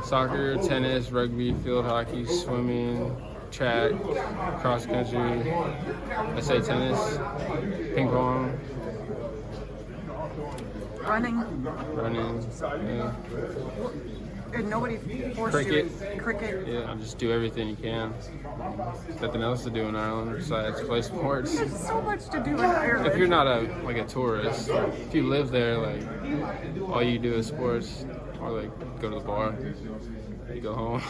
Soccer, tennis, rugby, field hockey, swimming, track, cross country. I say tennis, ping pong, Running. Yeah. And nobody forced Cricket. you. Cricket. Yeah, just do everything you can. There's nothing else to do in Ireland besides play sports. There's so much to do in Ireland. If you're not a tourist, if you live there, like all you do is sports, or like go to the bar, you go home.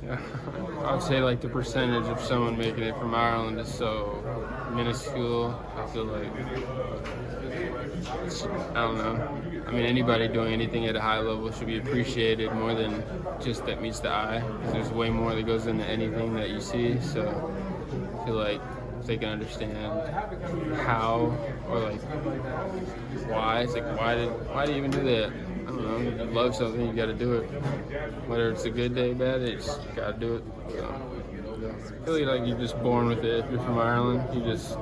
Yeah. I would say like the percentage of someone making it from Ireland is so minuscule. I feel like I don't know. I mean, anybody doing anything at a high level should be appreciated more than just that meets the eye. 'Cause there's way more that goes into anything that you see. So I feel like if they can understand how or like why, it's like why do you even do that? I don't know. You love something, you got to do it. Whether it's a good day, bad day, you just got to do it. So I feel like you're just born with it. If you're from Ireland, you just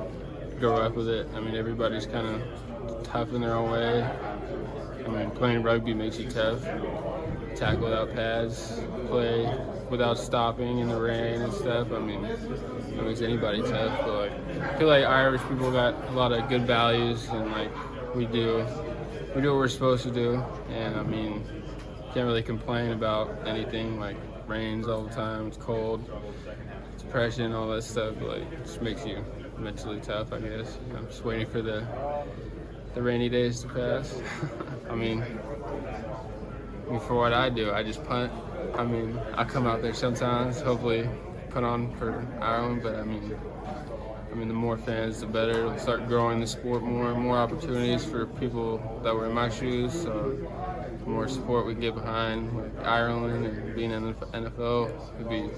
grow up with it. I mean, everybody's kind of tough in their own way. I mean, playing rugby makes you tough. Tackle without pads, play without stopping in the rain and stuff. I mean, it makes anybody tough. But like, I feel like Irish people got a lot of good values, and like we do what we're supposed to do. And I mean, can't really complain about anything. Like rains all the time, it's cold, depression, all that stuff. But like, it just makes you mentally tough, I guess. I'm just waiting for the rainy days to pass. I mean, for what I do, I just punt. I mean, I come out there sometimes, hopefully put on for Ireland, but I mean, the more fans, the better. It'll start growing the sport more opportunities for people that were in my shoes. So the more support we get behind like Ireland and being in the NFL would be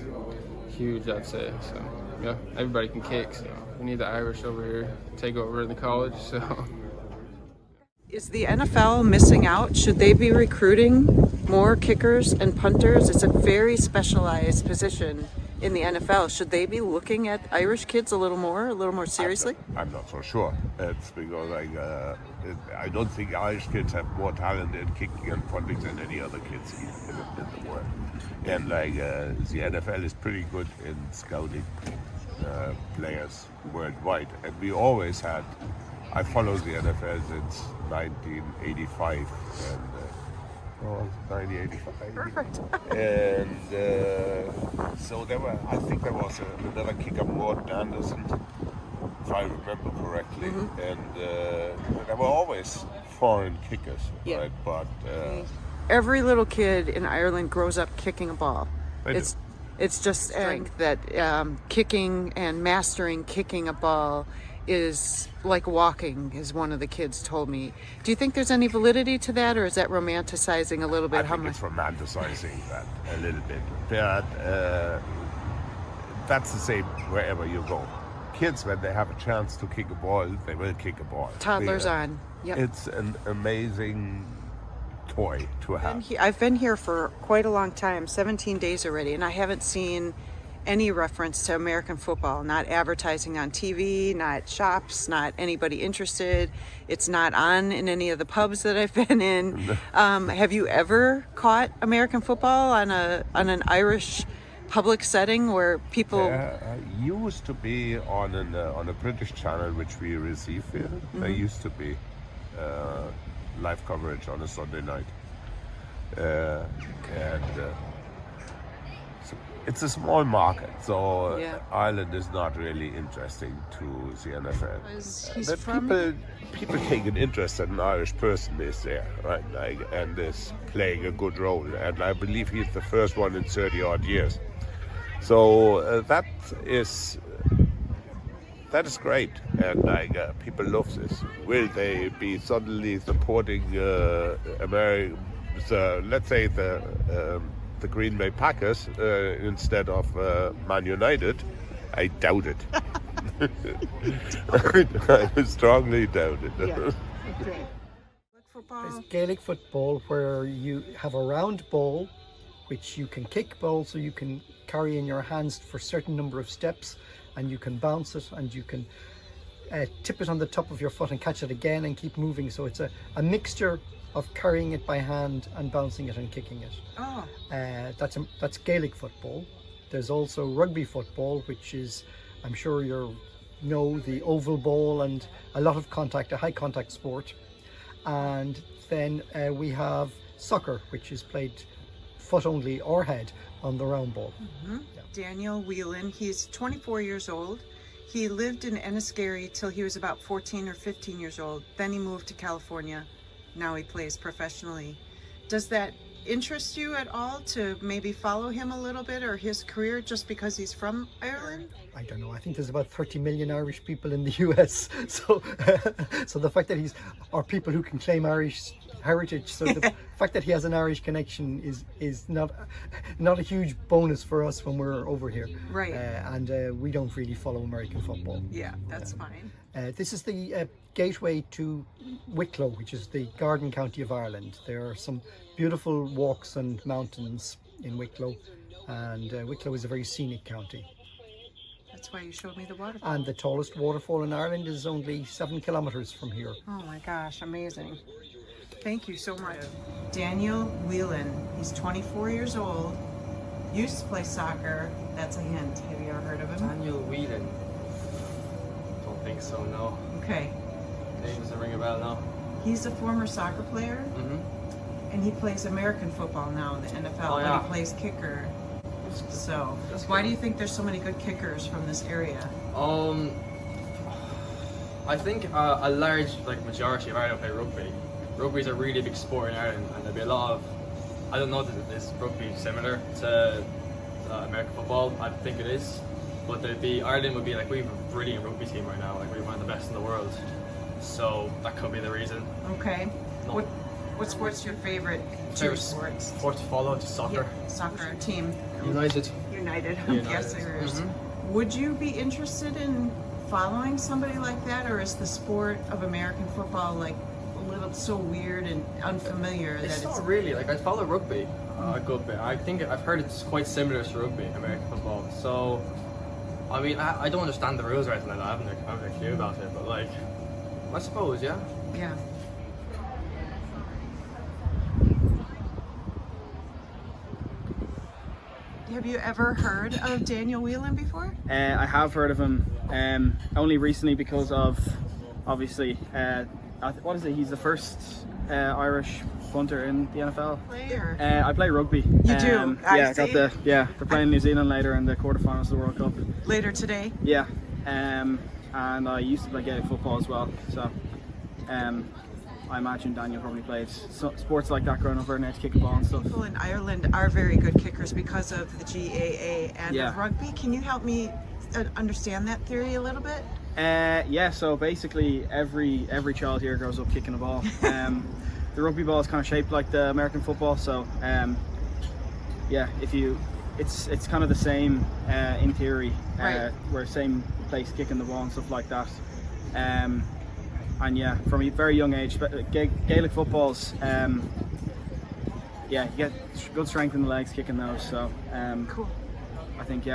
huge, I'd say. So yeah, everybody can kick. So we need the Irish over here to take over in the college. So. Is the NFL missing out? Should they be recruiting more kickers and punters? It's a very specialized position in the NFL. Should they be looking at Irish kids a little more seriously? I'm not so sure. It's because I don't think Irish kids have more talent in kicking and punting than any other kids in the world. And the NFL is pretty good in scouting players worldwide. And we always had. I followed the NFL since 1985, and 1985. Perfect. And so I think there was another kicker, Morton Anderson, if I remember correctly, and there were always foreign kickers, right? But every little kid in Ireland grows up kicking a ball. It's just strength that kicking and mastering kicking a ball is like walking, as one of the kids told me. Do you think there's any validity to that, or is that romanticizing a little bit? I think it's romanticizing that a little bit. But that's the same wherever you go. Kids, when they have a chance to kick a ball, they will kick a ball. Toddlers on. Yep. It's an amazing toy to have. I've been here for quite a long time, 17 days already, and I haven't seen any reference to American football, not advertising on TV, not shops, not anybody interested. It's not on in any of the pubs that I've been in. Have you ever caught American football on an Irish public setting where people? Used to be on a British channel which we receive here. There used to be live coverage on a Sunday night, and. It's a small market, so Ireland is not really interesting to the NFL. People take an interest that an Irish person is there, right? And is playing a good role. And I believe he's the first one in 30 odd years. So that is great, and people love this. Will they be suddenly supporting America? Let's say the Green Bay Packers instead of Man United? I doubt it. I strongly doubt it. Yeah. Okay. It's Gaelic football, where you have a round ball which you can kick ball, so you can carry in your hands for a certain number of steps, and you can bounce it, and you can tip it on the top of your foot and catch it again and keep moving. So it's a mixture of carrying it by hand and bouncing it and kicking it. Oh, That's Gaelic football. There's also rugby football, which is, I'm sure you know, the oval ball and a lot of contact, a high contact sport. And then we have soccer, which is played foot only or head on the round ball. Yeah. Daniel Whelan, he's 24 years old. He lived in Enniskerry till he was about 14 or 15 years old. Then he moved to California. Now he plays professionally. Does that interest you at all to maybe follow him a little bit, or his career, just because he's from Ireland? I don't know. I think there's about 30 million Irish people in the US. So, so the fact that or people who can claim Irish heritage. So the fact that he has an Irish connection is not a huge bonus for us when we're over here. Right. And we don't really follow American football. Yeah, that's fine. This is the gateway to Wicklow, which is the Garden County of Ireland. There are some beautiful walks and mountains in Wicklow, and Wicklow is a very scenic county. That's why you showed me the waterfall. And the tallest waterfall in Ireland is only 7 kilometers from here. Oh my gosh, amazing. Thank you so much. Daniel Whelan, he's 24 years old, used to play soccer. That's a hint. Have you ever heard of him? Daniel Whelan. Don't think so, no. Okay. Name doesn't ring a bell, no. He's a former soccer player, Mm-hmm. and he plays American football now in the NFL, Oh, yeah. but he plays kicker. So, That's why good. do you think there's so many good kickers from this area? I think a large majority of Ireland play rugby. Rugby is a really big sport in Ireland, and there'll be a lot of. I don't know if is rugby similar to American football. I think it is, but Ireland would be we have a brilliant rugby team right now. We're one of the best in the world, so that could be the reason. Okay. No. What sport's your favorite two sports? Sport to follow, just soccer. Yeah, soccer team. United. United. United. Yes, there is. Mhm. Would you be interested in following somebody like that, or is the sport of American football a little so weird and unfamiliar that It's it's not really I follow rugby a good bit. I think I've heard it's quite similar to rugby, American football. So, I mean, I don't understand the rules or anything like that. I haven't a clue about it, but I suppose, yeah. yeah. Have you ever heard of Daniel Whelan before? I have heard of him only recently because of, obviously, what is it? He's the first Irish punter in the NFL. Player. I play rugby. You do? I see. They're playing New Zealand later in the quarterfinals of the World Cup. Later today? Yeah, and I used to play Gaelic football as well. So, I imagine Daniel probably played sports like that growing up, learning how to kick a ball and stuff. People in Ireland are very good kickers because of the GAA and Yeah. of rugby. Can you help me understand that theory a little bit? Yeah, so basically every child here grows up kicking a ball. The rugby ball is kind of shaped like the American football, so yeah, it's kind of the same in theory. Right. We're same place kicking the ball and stuff like that. And yeah, from a very young age, Gaelic footballs, yeah, you get good strength in the legs kicking those. So Cool. I think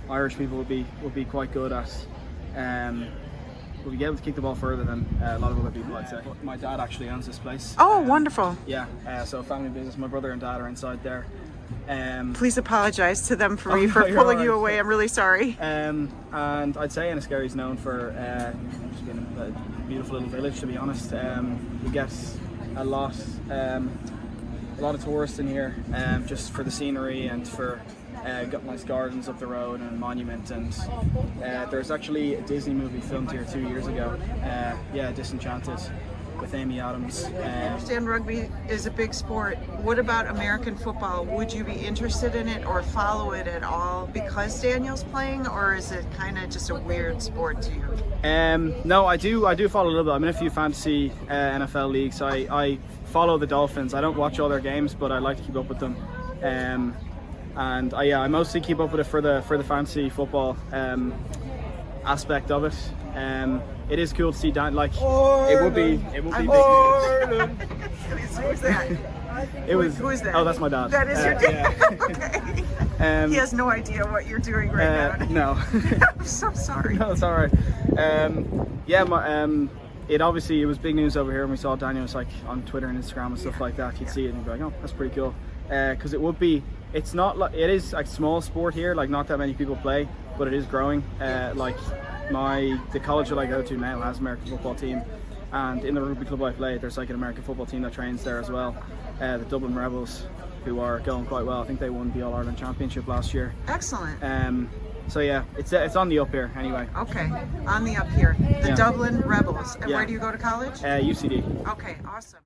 Irish people would be quite good at. We'll be able to kick the ball further than a lot of other people, I'd say. My dad actually owns this place. Oh, wonderful. Yeah, so family business. My brother and dad are inside there. Please apologize to them for Oh, me no, for you're pulling all you right. away. I'm really sorry. And I'd say Enniskerry is known for just being a beautiful little village, to be honest. We get a lot of tourists in here, just for the scenery and for got nice gardens up the road and a monument. And there's actually a Disney movie filmed here 2 years ago. Yeah, Disenchanted, with Amy Adams. I understand rugby is a big sport. What about American football? Would you be interested in it or follow it at all because Daniel's playing, or is it kind of just a weird sport to you? No, I do follow a little bit. I'm in a few fantasy NFL leagues. I follow the Dolphins. I don't watch all their games, but I like to keep up with them. And I mostly keep up with it for the fantasy football aspect of it. It is cool to see Dan. It would be big. Who's that? Who is that? Oh, that's my dad. That is your dad. Yeah. Okay. He has no idea what you're doing right now. No. I'm so sorry. No, it's alright. Yeah, it was big news over here, and we saw Daniel was like on Twitter and Instagram and stuff like that. You'd see it and you'd be like, oh, that's pretty cool. Because it's not like, it is a small sport here, like not that many people play, but it is growing. Like the college that I go to now has an American football team, and in the rugby club I play, there's like an American football team that trains there as well. The Dublin Rebels, who are going quite well. I think they won the All-Ireland Championship last year. Excellent. So yeah, it's on the up here anyway. Okay, on the up here. The Dublin Rebels. And Yeah. where do you go to college? UCD. Okay, awesome.